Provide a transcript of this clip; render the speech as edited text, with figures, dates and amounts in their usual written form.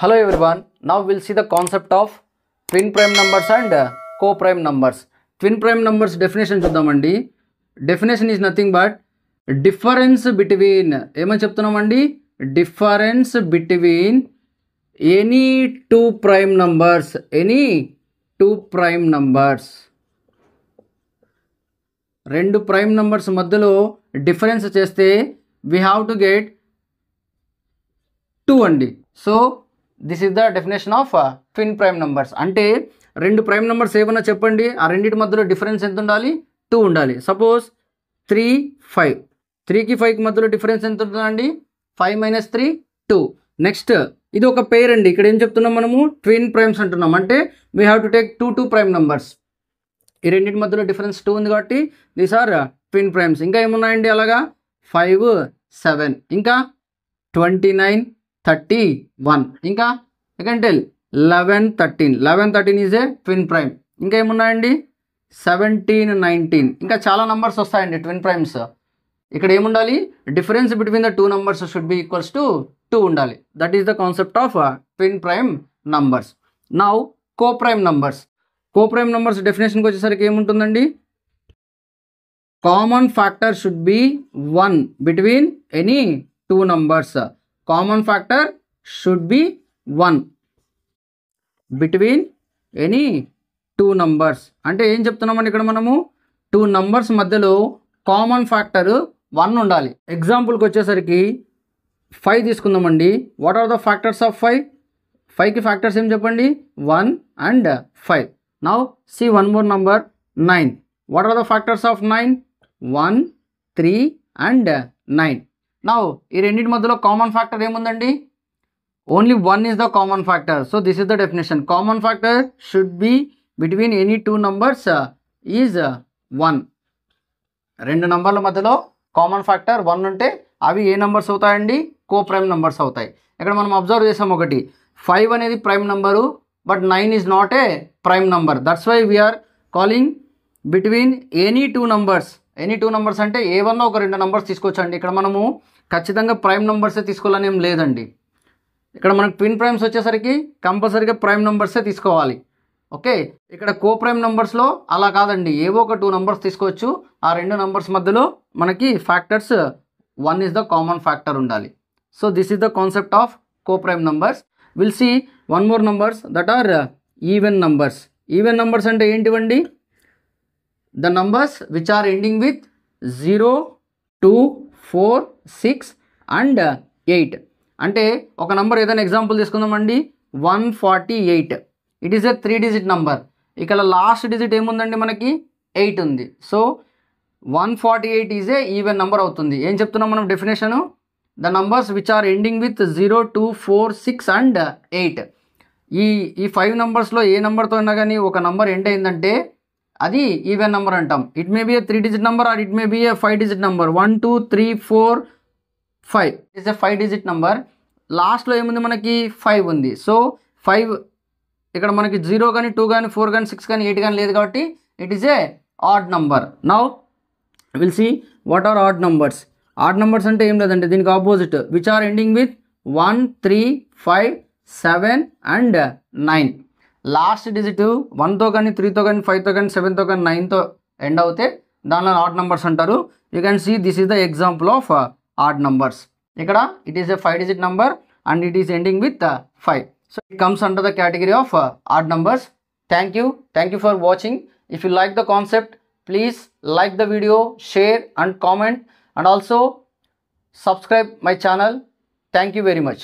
Hello everyone. Now we'll see the concept of twin prime numbers and co-prime numbers. Twin prime numbers definition చూద్దామండి. Definition is nothing but difference between ఏమని చెప్తున్నామండి, difference between any two prime numbers. రెండు prime numbers మధ్యలో difference చేస్తే we have to get 2 అండి. So this is the definition of twin prime numbers. అంటే రెండు prime numbers ఏమన్నా చెప్పండి, ఆ రెండింటి మధ్యలో డిఫరెన్స్ ఎంత ఉండాలి, 2 ఉండాలి. సపోజ్ 3, 5, 3కి 5కి మధ్యలో డిఫరెన్స్ ఎంత ఉంటుందండి, 5 - 3 2. నెక్స్ట్ ఇది ఒక పేర్ అండి. ఇక్కడ ఏం చెప్తున్నాం మనము, ట్విన్ ప్రైమ్స్ అంటున్నాం. అంటే we have to take 2 prime numbers. ఈ రెండింటి మధ్యలో డిఫరెన్స్ 2 ఉంది కాబట్టి దీస్ ఆర్ ట్విన్ ప్రైమ్స్. ఇంకా ఏమున్నాయండి అలాగా, 5, 7, ఇంకా 29, 31, ఇంకా you can tell 11, 13 is a twin prime. ఇంకా ఏమున్నాయండి, 17, 19, ఇంకా చాలా నంబర్స్ వస్తాయండి ట్విన్ ప్రైమ్స్. ఇక్కడ ఏముండాలి, difference between the 2 numbers should be equals to 2 ఉండాలి. That is the concept of twin prime numbers. Now co prime numbers. Co prime numbers డెఫినేషన్కి వచ్చేసరికి ఏముంటుందండి, common factor should be 1 between any 2 numbers. Common factor should be 1 between any 2 numbers. అంటే ఏం చెప్తున్నామండి, ఇక్కడ మనము 2 numbers మధ్యలో common factor 1 ఉండాలి. ఎగ్జాంపుల్కి వచ్చేసరికి 5 తీసుకుందామండి. What are the factors of 5? 5కి ఫ్యాక్టర్స్ ఏం చెప్పండి, 1 and 5. Now see one more number, 9. What are the factors of 9? 1, 3 and 9. Now ఈ రెండింటి మధ్యలో కామన్ ఫ్యాక్టర్ ఏముందండి, only 1 is the common factor. So this is the definition. Common factor should be between any 2 numbers is 1. రెండు నంబర్ల మధ్యలో common factor 1 ఉంటే అవి ఏ numbers అవుతాయండి, కో ప్రైమ్ నంబర్స్ అవుతాయి. ఇక్కడ మనం అబ్జర్వ్ చేసాం, ఒకటి 5 అనేది prime number, but 9 is not a prime number. That's why we are calling between any 2 numbers. Any 2 numbers అంటే ఏవన్నా ఒక 2 నంబర్స్ తీసుకోవచ్చండి. ఇక్కడ మనము ఖచ్చితంగా ప్రైమ్ నంబర్సే తీసుకోవాలని ఏం లేదండి. ఇక్కడ మనకు ట్విన్ ప్రైమ్స్ వచ్చేసరికి కంపల్సరీగా ప్రైమ్ నెంబర్సే తీసుకోవాలి. ఓకే, ఇక్కడ కో ప్రైమ్ నెంబర్స్లో అలా కాదండి, ఏవో ఒక 2 నంబర్స్ తీసుకోవచ్చు. ఆ 2 నంబర్స్ మధ్యలో మనకి factors 1 is the common factor ఉండాలి. So this is the concept of co prime numbers. Will see one more numbers that are even numbers. Even numbers అంటే ఏంటివండి, the numbers which are ending with 0, 2, 4, 6 and 8. అంటే ఒక number ఏదైనా example తీసుకుందామండి, 148. It is a 3 digit number. ఇక్కడ last digit ఏముందండి, మనకి 8 ఉంది. So 148 is a even number అవుతుంది. ఏం చెప్తున్నాం మనం definition, the numbers which are ending with 0, 2, 4, 6 and 8. ఈ 5 నంబర్స్లో ఏ నెంబర్తో అయినా కానీ ఒక నంబర్ ఎండ్ అయిందంటే అది ఈవెన్ నెంబర్ అంటాం. It may be a 3 digit number or it may be a 5 digit number. 1, 2, 3, 4, 5 is a 5 digit number. లాస్ట్లో ఏముంది, మనకి 5 ఉంది. సో 5 ఇక్కడ మనకి 0 కానీ 2 కానీ 4 కానీ 6 కానీ 8 కానీ లేదు కాబట్టి it is a odd number. Now will see what are odd numbers. Odd numbers అంటే ఏం లేదంటే దీనికి opposite, which are ending with 1, 3, 5, 7 and 9. Last digit 1తో కానీ 3తో కానీ 5తో కానీ 7తో కానీ 9తో ఎండ్ అవుతే దానిలో ఆడ్ నంబర్స్ అంటారు. You can see this is the example of odd numbers. ఇక్కడ it is a 5 digit number and it is ending with 5. So it comes under the category of odd numbers. Thank you for watching. If you like the concept, please like the video, share and comment, and also subscribe my channel. Thank you very much.